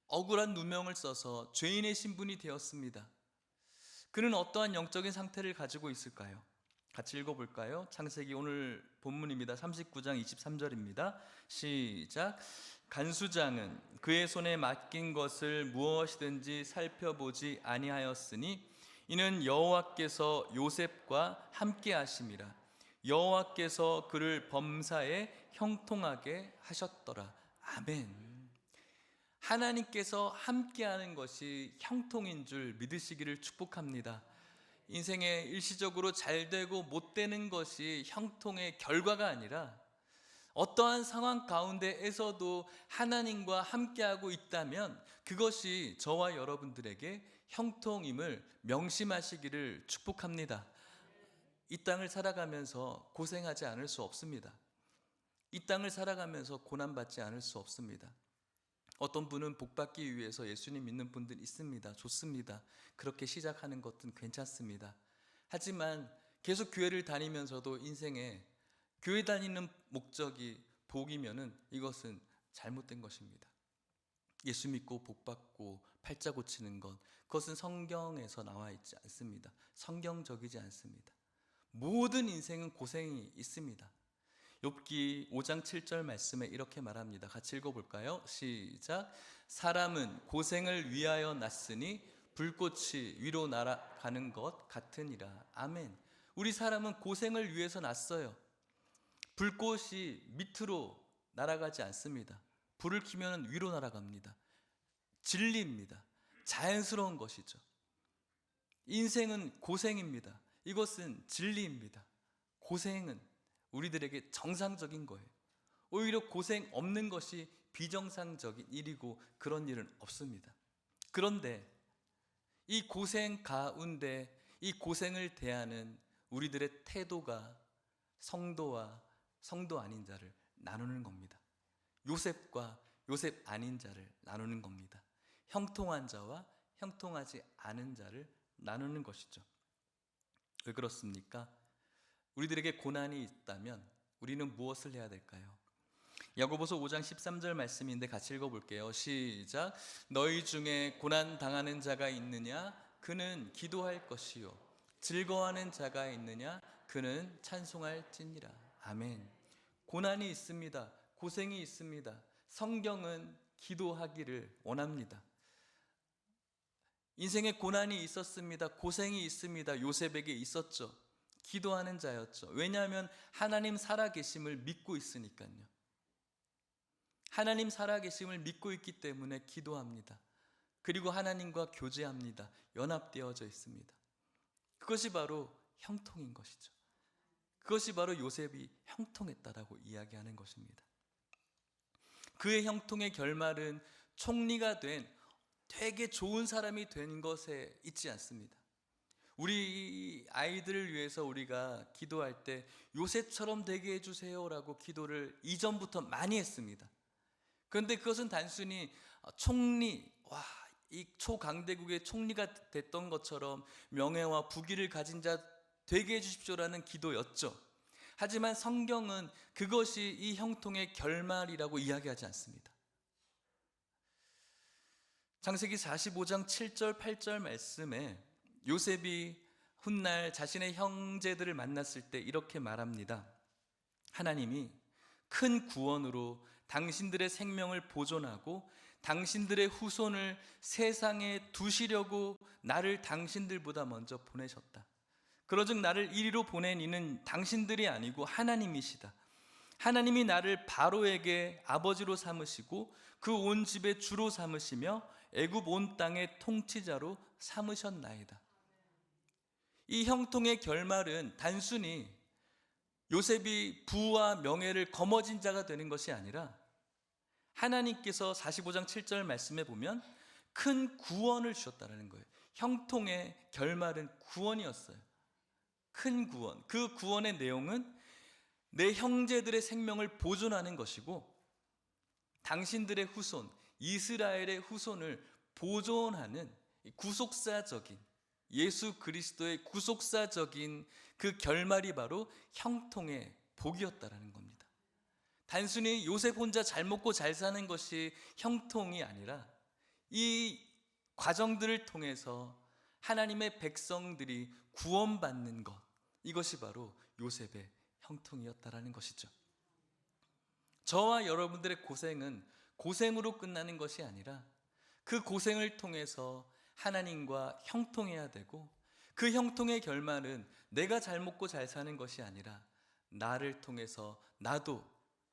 억울한 누명을 써서 죄인의 신분이 되었습니다. 그는 어떠한 영적인 상태를 가지고 있을까요? 같이 읽어볼까요? 창세기 오늘 본문입니다. 39장 23절입니다. 시작. 간수장은 그의 손에 맡긴 것을 무엇이든지 살펴보지 아니하였으니 이는 여호와께서 요셉과 함께 하심이라. 여호와께서 그를 범사에 형통하게 하셨더라. 아멘. 하나님께서 함께하는 것이 형통인 줄 믿으시기를 축복합니다. 인생에 일시적으로 잘 되고 못 되는 것이 형통의 결과가 아니라 어떠한 상황 가운데에서도 하나님과 함께하고 있다면 그것이 저와 여러분들에게 형통임을 명심하시기를 축복합니다. 이 땅을 살아가면서 고생하지 않을 수 없습니다. 이 땅을 살아가면서 고난받지 않을 수 없습니다. 어떤 분은 복받기 위해서 예수님 믿는 분들 있습니다. 좋습니다. 그렇게 시작하는 것은 괜찮습니다. 하지만 계속 교회를 다니면서도 인생에 교회 다니는 목적이 복이면은 이것은 잘못된 것입니다. 예수 믿고 복받고 팔자 고치는 것, 그것은 성경에서 나와 있지 않습니다. 성경적이지 않습니다. 모든 인생은 고생이 있습니다. 욥기 5장 7절 말씀에 이렇게 말합니다. 같이 읽어볼까요? 시작. 사람은 고생을 위하여 났으니 불꽃이 위로 날아가는 것 같으니라. 아멘. 우리 사람은 고생을 위해서 났어요. 불꽃이 밑으로 날아가지 않습니다. 불을 켜면 위로 날아갑니다. 진리입니다. 자연스러운 것이죠. 인생은 고생입니다. 이것은 진리입니다. 고생은 우리들에게 정상적인 거예요. 오히려 고생 없는 것이 비정상적인 일이고 그런 일은 없습니다. 그런데 이 고생 가운데 이 고생을 대하는 우리들의 태도가 성도와 성도 아닌 자를 나누는 겁니다. 요셉과 요셉 아닌 자를 나누는 겁니다. 형통한 자와 형통하지 않은 자를 나누는 것이죠. 왜 그렇습니까? 우리들에게 고난이 있다면 우리는 무엇을 해야 될까요? 야고보서 5장 13절 말씀인데 같이 읽어볼게요. 시작. 너희 중에 고난 당하는 자가 있느냐? 그는 기도할 것이요. 즐거워하는 자가 있느냐? 그는 찬송할지니라. 아멘. 고난이 있습니다. 고생이 있습니다. 성경은 기도하기를 원합니다. 인생에 고난이 있었습니다. 고생이 있습니다. 요셉에게 있었죠. 기도하는 자였죠. 왜냐하면 하나님 살아계심을 믿고 있으니까요. 하나님 살아계심을 믿고 있기 때문에 기도합니다. 그리고 하나님과 교제합니다. 연합되어져 있습니다. 그것이 바로 형통인 것이죠. 그것이 바로 요셉이 형통했다라고 이야기하는 것입니다. 그의 형통의 결말은 총리가 된 되게 좋은 사람이 된 것에 있지 않습니다. 우리 아이들을 위해서 우리가 기도할 때 요셉처럼 되게 해주세요라고 기도를 이전부터 많이 했습니다. 그런데 그것은 단순히 총리, 이 초강대국의 총리가 됐던 것처럼 명예와 부귀를 가진 자 되게 해주십시오라는 기도였죠. 하지만 성경은 그것이 이 형통의 결말이라고 이야기하지 않습니다. 창세기 45장 7절 8절 말씀에 요셉이 훗날 자신의 형제들을 만났을 때 이렇게 말합니다. 하나님이 큰 구원으로 당신들의 생명을 보존하고 당신들의 후손을 세상에 두시려고 나를 당신들보다 먼저 보내셨다. 그러즉 나를 이리로 보낸 이는 당신들이 아니고 하나님이시다. 하나님이 나를 바로에게 아버지로 삼으시고 그 온 집의 주로 삼으시며 애굽 온 땅의 통치자로 삼으셨나이다. 이 형통의 결말은 단순히 요셉이 부와 명예를 거머쥔 자가 되는 것이 아니라 하나님께서 45장 7절 말씀에 보면 큰 구원을 주셨다는 거예요. 형통의 결말은 구원이었어요. 큰 구원. 그 구원의 내용은 내 형제들의 생명을 보존하는 것이고 당신들의 후손, 이스라엘의 후손을 보존하는 구속사적인 예수 그리스도의 구속사적인 그 결말이 바로 형통의 복이었다라는 겁니다. 단순히 요셉 혼자 잘 먹고 잘 사는 것이 형통이 아니라 이 과정들을 통해서 하나님의 백성들이 구원받는 것, 이것이 바로 요셉의 형통이었다라는 것이죠. 저와 여러분들의 고생은 고생으로 끝나는 것이 아니라 그 고생을 통해서 하나님과 형통해야 되고 그 형통의 결말은 내가 잘 먹고 잘 사는 것이 아니라 나를 통해서 나도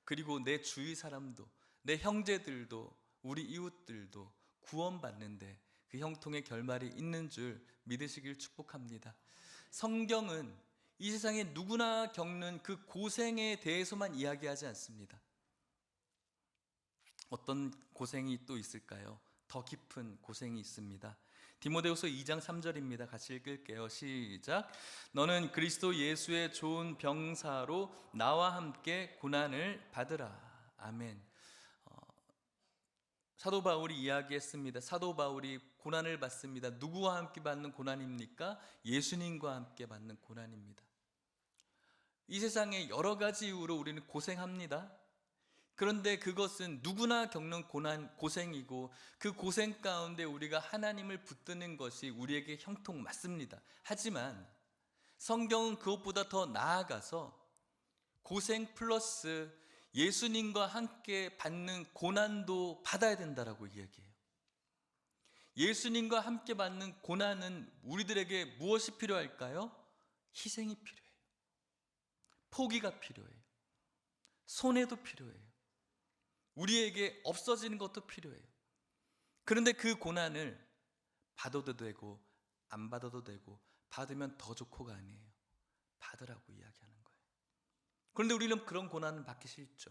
그리고 내 주위 사람도 내 형제들도 우리 이웃들도 구원받는데 그 형통의 결말이 있는 줄 믿으시길 축복합니다. 성경은 이 세상에 누구나 겪는 그 고생에 대해서만 이야기하지 않습니다. 어떤 고생이 또 있을까요? 더 깊은 고생이 있습니다. 디모데후서 2장 3절입니다. 같이 읽을게요. 시작. 너는 그리스도 예수의 좋은 병사로 나와 함께 고난을 받으라. 아멘. 사도 바울이 이야기했습니다. 사도 바울이 고난을 받습니다. 누구와 함께 받는 고난입니까? 예수님과 함께 받는 고난입니다. 이 세상에 여러 가지 이유로 우리는 고생합니다. 그런데 그것은 누구나 겪는 고생이고 그 고생 가운데 우리가 하나님을 붙드는 것이 우리에게 형통 맞습니다. 하지만 성경은 그것보다 더 나아가서 고생 플러스 예수님과 함께 받는 고난도 받아야 된다라고 이야기해요. 예수님과 함께 받는 고난은 우리들에게 무엇이 필요할까요? 희생이 필요해요. 포기가 필요해요. 손해도 필요해요. 우리에게 없어지는 것도 필요해요. 그런데 그 고난을 받아도 되고 안 받아도 되고 받으면 더 좋고가 아니에요. 받으라고 이야기하는 거예요. 그런데 우리는 그런 고난을 받기 싫죠.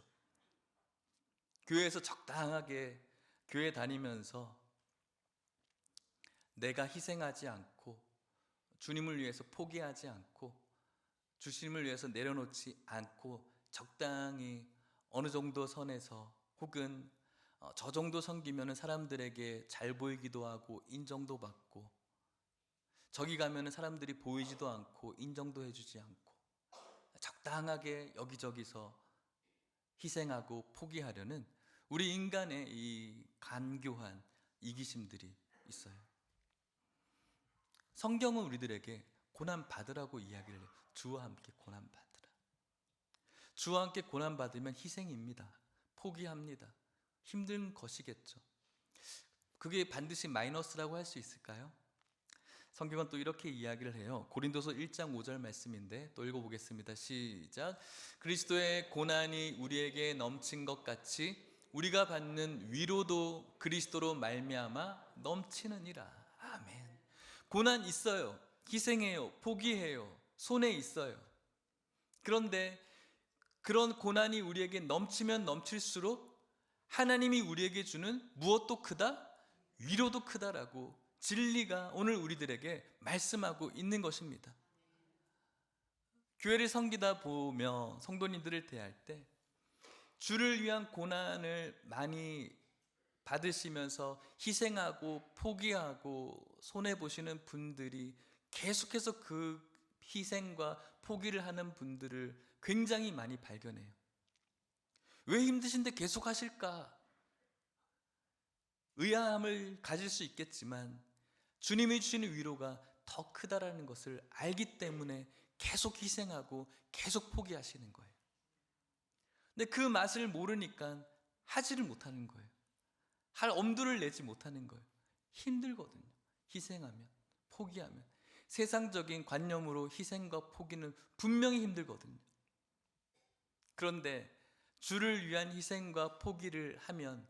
교회에서 적당하게 교회 다니면서 내가 희생하지 않고 주님을 위해서 포기하지 않고 주님을 위해서 내려놓지 않고 적당히 어느 정도 선에서 혹은 저 정도 섬기면 사람들에게 잘 보이기도 하고 인정도 받고 저기 가면 사람들이 보이지도 않고 인정도 해주지 않고 적당하게 여기저기서 희생하고 포기하려는 우리 인간의 이 간교한 이기심들이 있어요. 성경은 우리들에게 고난 받으라고 이야기를 해요. 주와 함께 고난 받으라. 주와 함께 고난 받으면 희생입니다. 포기합니다. 힘든 것이겠죠. 그게 반드시 마이너스라고 할 수 있을까요? 성경은 또 이렇게 이야기를 해요. 고린도서 1장 5절 말씀인데 또 읽어보겠습니다. 시작. 그리스도의 고난이 우리에게 넘친 것 같이 우리가 받는 위로도 그리스도로 말미암아 넘치느니라. 아멘. 고난 있어요. 희생해요. 포기해요. 손에 있어요. 그런데 그런 고난이 우리에게 넘치면 넘칠수록 하나님이 우리에게 주는 무엇도 크다? 위로도 크다라고 진리가 오늘 우리들에게 말씀하고 있는 것입니다. 교회를 섬기다 보며 성도님들을 대할 때 주를 위한 고난을 많이 받으시면서 희생하고 포기하고 손해보시는 분들이 계속해서 그 희생과 포기를 하는 분들을 굉장히 많이 발견해요. 왜 힘드신데 계속 하실까? 의아함을 가질 수 있겠지만 주님이 주시는 위로가 더 크다라는 것을 알기 때문에 계속 희생하고 계속 포기하시는 거예요. 근데 그 맛을 모르니까 하지를 못하는 거예요. 할 엄두를 내지 못하는 거예요. 힘들거든요. 희생하면, 포기하면. 세상적인 관념으로 희생과 포기는 분명히 힘들거든요. 그런데 주를 위한 희생과 포기를 하면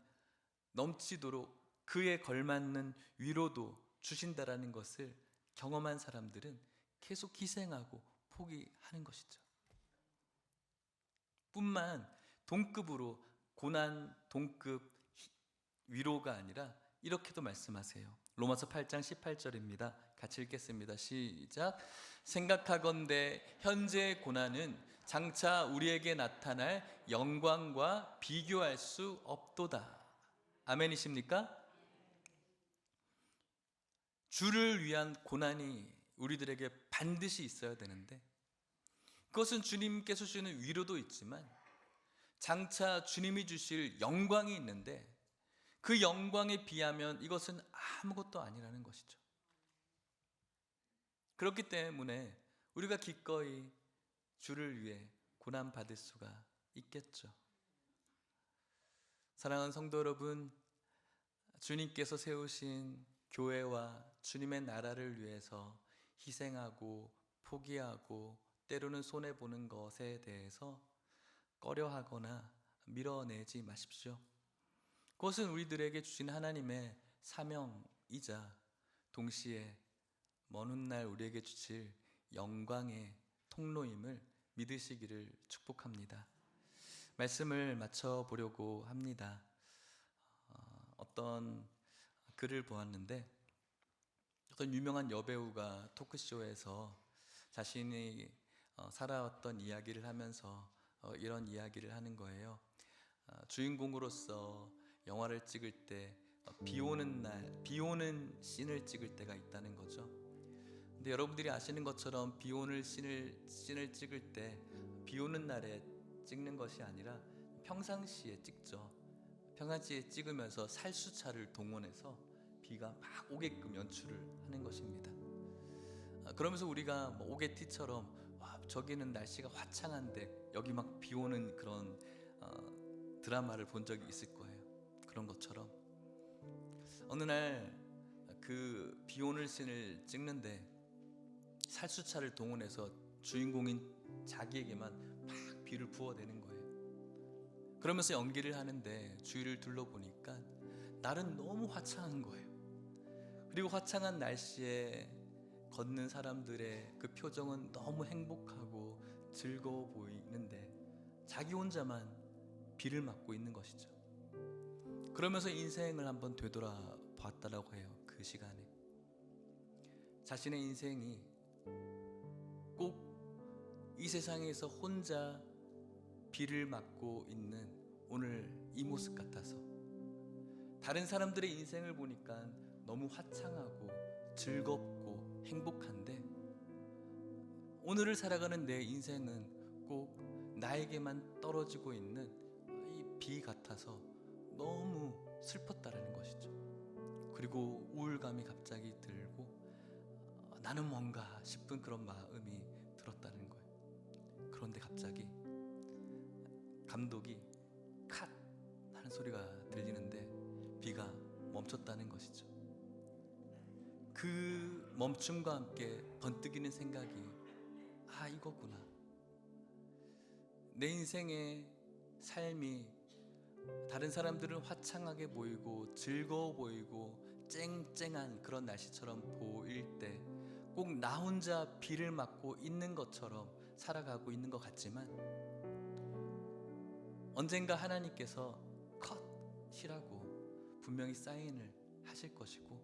넘치도록 그에 걸맞는 위로도 주신다라는 것을 경험한 사람들은 계속 희생하고 포기하는 것이죠. 뿐만 동급으로 고난 동급 위로가 아니라 이렇게도 말씀하세요. 로마서 8장 18절입니다. 같이 읽겠습니다. 시작. 생각하건대 현재의 고난은 장차 우리에게 나타날 영광과 비교할 수 없도다. 아멘이십니까? 주를 위한 고난이 우리들에게 반드시 있어야 되는데 그것은 주님께서 주시는 위로도 있지만 장차 주님이 주실 영광이 있는데 그 영광에 비하면 이것은 아무것도 아니라는 것이죠. 그렇기 때문에 우리가 기꺼이 주를 위해 고난 받을 수가 있겠죠. 사랑하는 성도 여러분, 주님께서 세우신 교회와 주님의 나라를 위해서 희생하고 포기하고 때로는 손해보는 것에 대해서 꺼려하거나 밀어내지 마십시오. 그것은 우리들에게 주신 하나님의 사명이자 동시에 먼 훗날 우리에게 주실 영광의 통로임을 믿으시기를 축복합니다. 말씀을 마쳐보려고 합니다. 어떤 글을 보았는데 어떤 유명한 여배우가 토크쇼에서 자신이 살아왔던 이야기를 하면서 이런 이야기를 하는 거예요. 주인공으로서 영화를 찍을 때 비 오는 날, 비 오는 씬을 찍을 때가 있다는 거죠. 근데 여러분들이 아시는 것처럼 비 오는 씬을 찍을 때 비 오는 날에 찍는 것이 아니라 평상시에 찍죠. 평상시에 찍으면서 살수차를 동원해서 비가 막 오게끔 연출을 하는 것입니다. 그러면서 우리가 뭐 오게티처럼 저기는 날씨가 화창한데 여기 막 비 오는 그런 드라마를 본 적이 있을 거예요. 그런 것처럼 어느 날 그 비 오는 씬을 찍는데 살수차를 동원해서 주인공인 자기에게만 막 비를 부어대는 거예요. 그러면서 연기를 하는데 주위를 둘러보니까 날은 너무 화창한 거예요. 그리고 화창한 날씨에 걷는 사람들의 그 표정은 너무 행복하고 즐거워 보이는데 자기 혼자만 비를 맞고 있는 것이죠. 그러면서 인생을 한번 되돌아봤다라고 해요. 그 시간에 자신의 인생이 꼭 이 세상에서 혼자 비를 맞고 있는 오늘 이 모습 같아서, 다른 사람들의 인생을 보니까 너무 화창하고 즐겁고 행복한데 오늘을 살아가는 내 인생은 꼭 나에게만 떨어지고 있는 이 비 같아서 너무 슬펐다라는 것이죠. 그리고 우울감이 갑자기 들고 나는 뭔가 싶은 그런 마음이 들었다는 거예요. 그런데 갑자기 감독이 컷 하는 소리가 들리는데 비가 멈췄다는 것이죠. 그 멈춤과 함께 번뜩이는 생각이, 아, 이거구나. 내 인생의 삶이 다른 사람들은 화창하게 보이고 즐거워 보이고 쨍쨍한 그런 날씨처럼 보일 때 꼭 나 혼자 비를 맞고 있는 것처럼 살아가고 있는 것 같지만, 언젠가 하나님께서 컷이라고 분명히 사인을 하실 것이고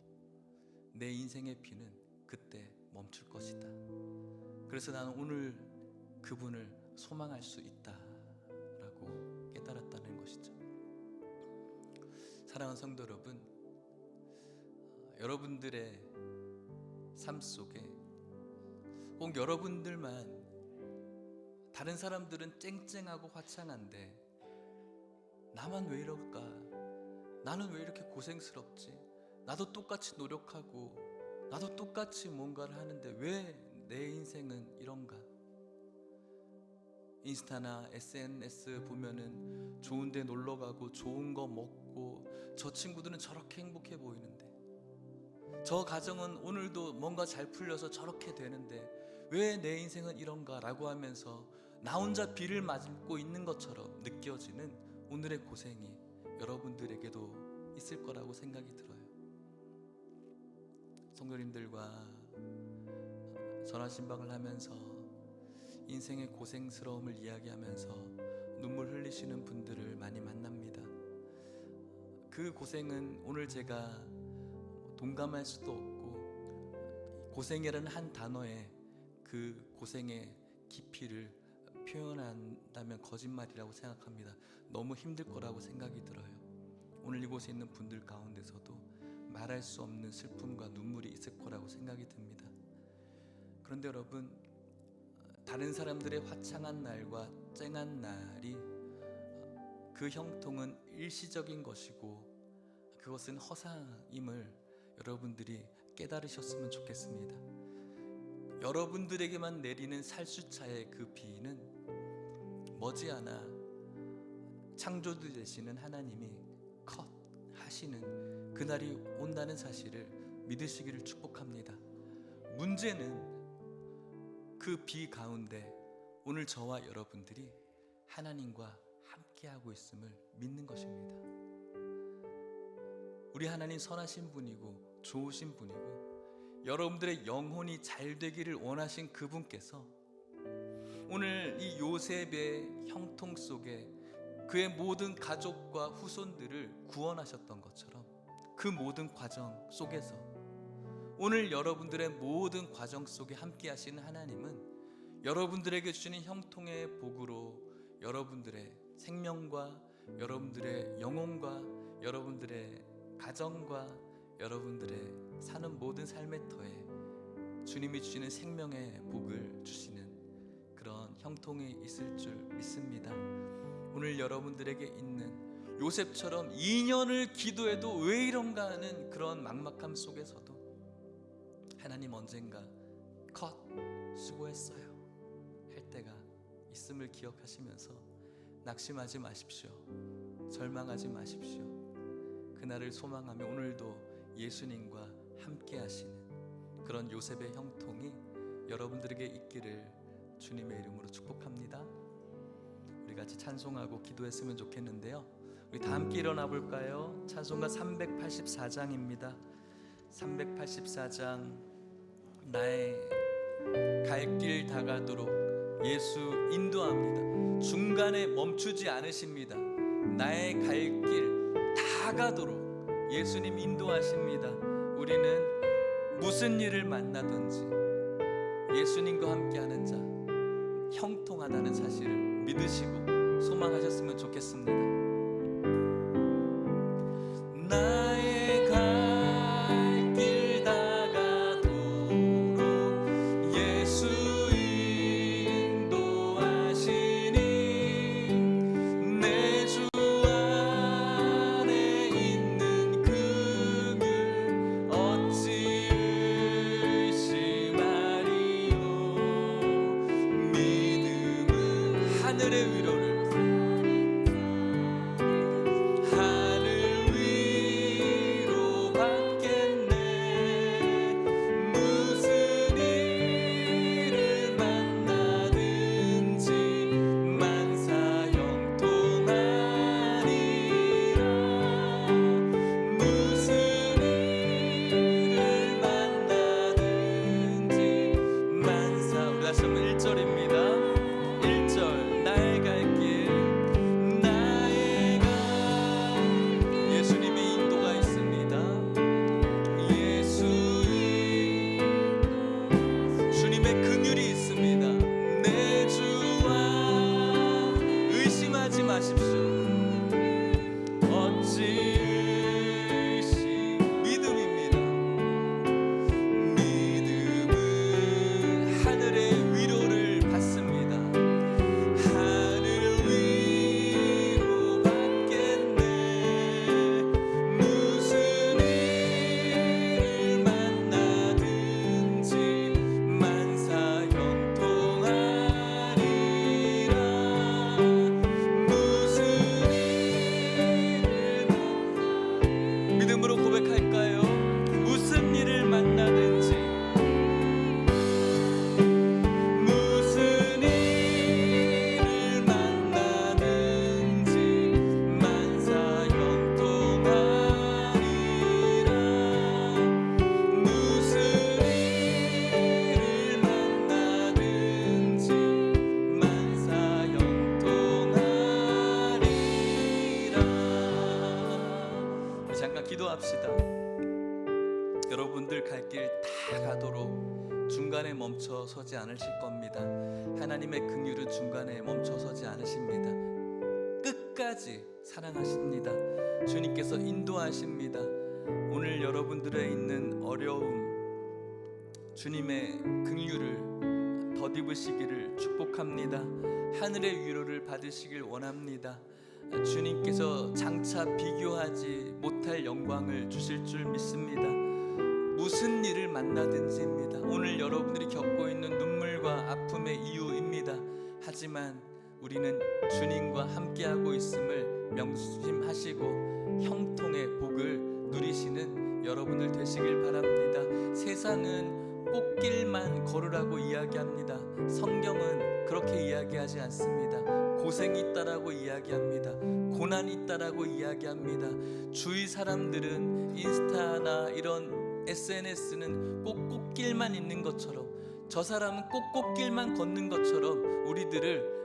내 인생의 비는 그때 멈출 것이다. 그래서 나는 오늘 그분을 소망할 수 있다라고 깨달았다는 것이죠. 사랑하는 성도 여러분, 여러분들의 삶 속에 꼭 여러분들만, 다른 사람들은 쨍쨍하고 화창한데 나만 왜 이럴까? 나는 왜 이렇게 고생스럽지? 나도 똑같이 노력하고 나도 똑같이 뭔가를 하는데 왜 내 인생은 이런가? 인스타나 SNS 보면은 좋은 데 놀러 가고 좋은 거 먹고, 저 친구들은 저렇게 행복해 보이는데, 저 가정은 오늘도 뭔가 잘 풀려서 저렇게 되는데 왜 내 인생은 이런가? 라고 하면서 나 혼자 비를 맞고 있는 것처럼 느껴지는 오늘의 고생이 여러분들에게도 있을 거라고 생각이 들어요. 성도님들과 전화신방을 하면서 인생의 고생스러움을 이야기하면서 눈물 흘리시는 분들을 많이 만납니다. 그 고생은 오늘 제가 동감할 수도 없고, 고생이라는 한 단어에 그 고생의 깊이를 표현한다면 거짓말이라고 생각합니다. 너무 힘들 거라고 생각이 들어요. 오늘 이곳에 있는 분들 가운데서도 말할 수 없는 슬픔과 눈물이 있을 거라고 생각이 듭니다. 그런데 여러분, 다른 사람들의 화창한 날과 쨍한 날이 그 형통은 일시적인 것이고 그것은 허상임을 여러분들이 깨달으셨으면 좋겠습니다. 여러분들에게만 내리는 살수차의 그 비는 머지않아 창조주 되시는 하나님이 컷 하시는 그날이 온다는 사실을 믿으시기를 축복합니다. 문제는 그 비 가운데 오늘 저와 여러분들이 하나님과 함께하고 있음을 믿는 것입니다. 우리 하나님 선하신 분이고 좋으신 분이고 여러분들의 영혼이 잘 되기를 원하신 그분께서 오늘 이 요셉의 형통 속에 그의 모든 가족과 후손들을 구원하셨던 것처럼 그 모든 과정 속에서 오늘 여러분들의 모든 과정 속에 함께 하시는 하나님은 여러분들에게 주시는 형통의 복으로 여러분들의 생명과 여러분들의 영혼과 여러분들의 가정과 여러분들의 사는 모든 삶의 터에 주님이 주시는 생명의 복을 주시는 그런 형통이 있을 줄 믿습니다. 오늘 여러분들에게 있는 요셉처럼 2년을 기도해도 왜 이런가 하는 그런 막막함 속에서도 하나님 언젠가 컷 수고했어요 할 때가 있음을 기억하시면서 낙심하지 마십시오. 절망하지 마십시오. 그날을 소망하며 오늘도 예수님과 함께 하시는 그런 요셉의 형통이 여러분들에게 있기를 주님의 이름으로 축복합니다. 우리 같이 찬송하고 기도했으면 좋겠는데요. 우리 다 함께 일어나 볼까요? 찬송가 384장입니다. 384장. 나의 갈 길 다가도록 예수 인도합니다. 중간에 멈추지 않으십니다. 나의 갈 길 다가도록 예수님 인도하십니다. 우리는 무슨 일을 만나든지 예수님과 함께하는 자 형통하다는 사실을 믿으시고 소망하셨으면 좋겠습니다. 나의 갈 길 다가도록 예수 인도하시니 내 주 안에 있는 긍휼 어찌 의심하리요. 믿음은 하늘의 위로를 기도합시다. 여러분들 갈 길 다 가도록 중간에 멈춰 서지 않으실 겁니다. 하나님의 긍휼은 중간에 멈춰 서지 않으십니다. 끝까지 사랑하십니다. 주님께서 인도하십니다. 오늘 여러분들의 있는 어려움 주님의 긍휼을 덧입으시기를 축복합니다. 하늘의 위로를 받으시길 원합니다. 주님께서 장차 비교하지 못할 영광을 주실 줄 믿습니다. 무슨 일을 만나든지입니다. 오늘 여러분들이 겪고 있는 눈물과 아픔의 이유입니다. 하지만 우리는 주님과 함께하고 있음을 명심하시고 형통의 복을 누리시는 여러분들 되시길 바랍니다. 세상은 꽃길만 걸으라고 이야기합니다. 성경은 그렇게 이야기하지 않습니다. 고생이 있다라고 이야기합니다. 고난이 있다라고 이야기합니다. 주위 사람들은 인스타나 이런 SNS는 꼭 꽃길만 있는 것처럼, 저 사람은 꼭 꽃길만 걷는 것처럼 우리들을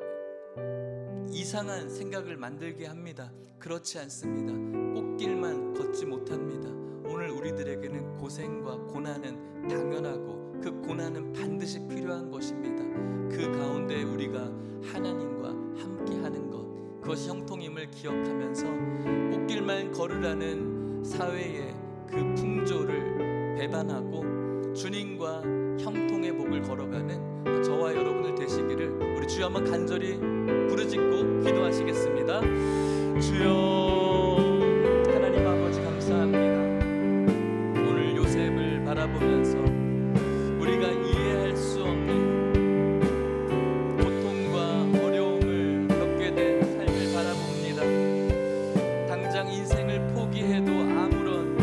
이상한 생각을 만들게 합니다. 그렇지 않습니다. 꽃길만 걷지 못합니다. 오늘 우리들에게는 고생과 고난은 당연하고 그 고난은 반드시 필요한 것입니다. 그 가운데 우리가 하나님과 함께하는 것, 그것이 형통임을 기억하면서 꽃길만 걸으라는 사회의 그 풍조를 배반하고 주님과 형통의 복을 걸어가는 저와 여러분들 되시기를 우리 주여 한번 간절히 부르짖고 기도하시겠습니다. 주여 하나님 아버지 감사합니다. 오늘 요셉을 바라보면서 우리가 이해할 수 없는 고통과 어려움을 겪게 된 삶을 바라봅니다. 당장 인생을 포기해도 아무런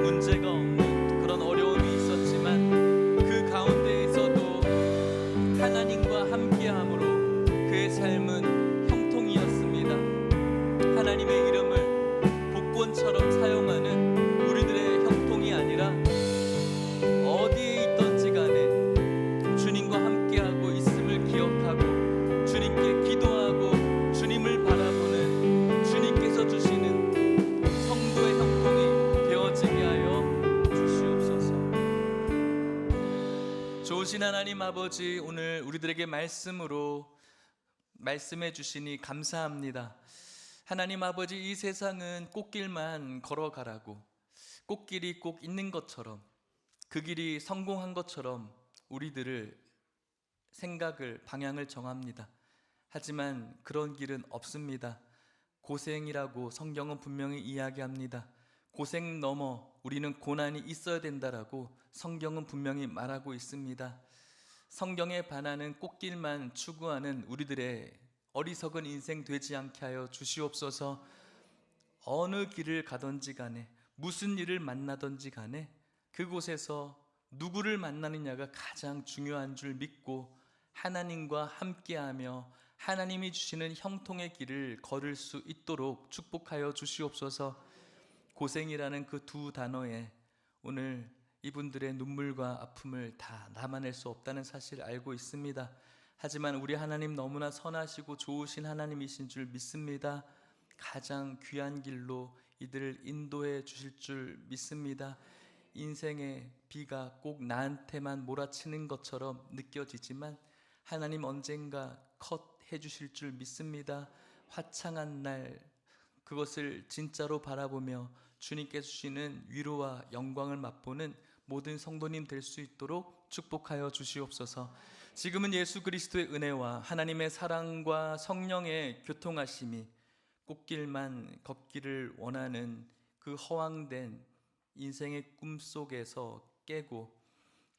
문제가 없는 그런 어려움이 있었지만 그 가운데에서도 하나님과 함께함으로 그의 삶은 형통이었습니다. 하나님의 이름을 복권처럼 사용하는 우리들의 형통이 아니라 어디에 있든지 간에 주님과 함께하고 있음을 기억하고 주님께 기도하고 주님을 바라보는 주님께서 주시는 성도의 형통이 되어지게 하여 주시옵소서. 아버지, 오늘 우리들에게 말씀으로 말씀해 주시니 감사합니다. 하나님 아버지, 이 세상은 꽃길만 걸어가라고, 꽃길이 꼭 있는 것처럼, 그 길이 성공한 것처럼 우리들을 생각을, 방향을 정합니다. 하지만 그런 길은 없습니다. 고생이라고 성경은 분명히 이야기합니다. 고생 넘어 우리는 고난이 있어야 된다라고 성경은 분명히 말하고 있습니다. 성경에 반하는 꽃길만 추구하는 우리들의 어리석은 인생 되지 않게 하여 주시옵소서. 어느 길을 가든지 간에, 무슨 일을 만나든지 간에 그곳에서 누구를 만나느냐가 가장 중요한 줄 믿고 하나님과 함께하며 하나님이 주시는 형통의 길을 걸을 수 있도록 축복하여 주시옵소서. 고생이라는 그 두 단어에 오늘 이분들의 눈물과 아픔을 다 담아낼 수 없다는 사실을 알고 있습니다. 하지만 우리 하나님 너무나 선하시고 좋으신 하나님이신 줄 믿습니다. 가장 귀한 길로 이들을 인도해 주실 줄 믿습니다. 인생의 비가 꼭 나한테만 몰아치는 것처럼 느껴지지만 하나님 언젠가 컷 해주실 줄 믿습니다. 화창한 날, 그것을 진짜로 바라보며 주님께서 주시는 위로와 영광을 맛보는 모든 성도님 될 수 있도록 축복하여 주시옵소서. 지금은 예수 그리스도의 은혜와 하나님의 사랑과 성령의 교통하심이 꽃길만 걷기를 원하는 그 허황된 인생의 꿈속에서 깨고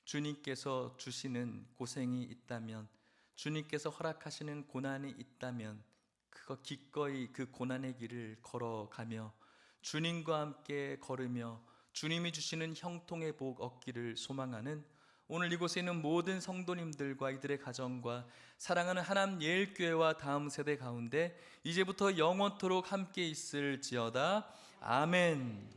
주님께서 주시는 고생이 있다면, 주님께서 허락하시는 고난이 있다면 그거 기꺼이 그 고난의 길을 걸어가며 주님과 함께 걸으며 주님이 주시는 형통의 복 얻기를 소망하는 오늘 이곳에 있는 모든 성도님들과 이들의 가정과 사랑하는 하남 예일교회와 다음 세대 가운데 이제부터 영원토록 함께 있을지어다. 아멘.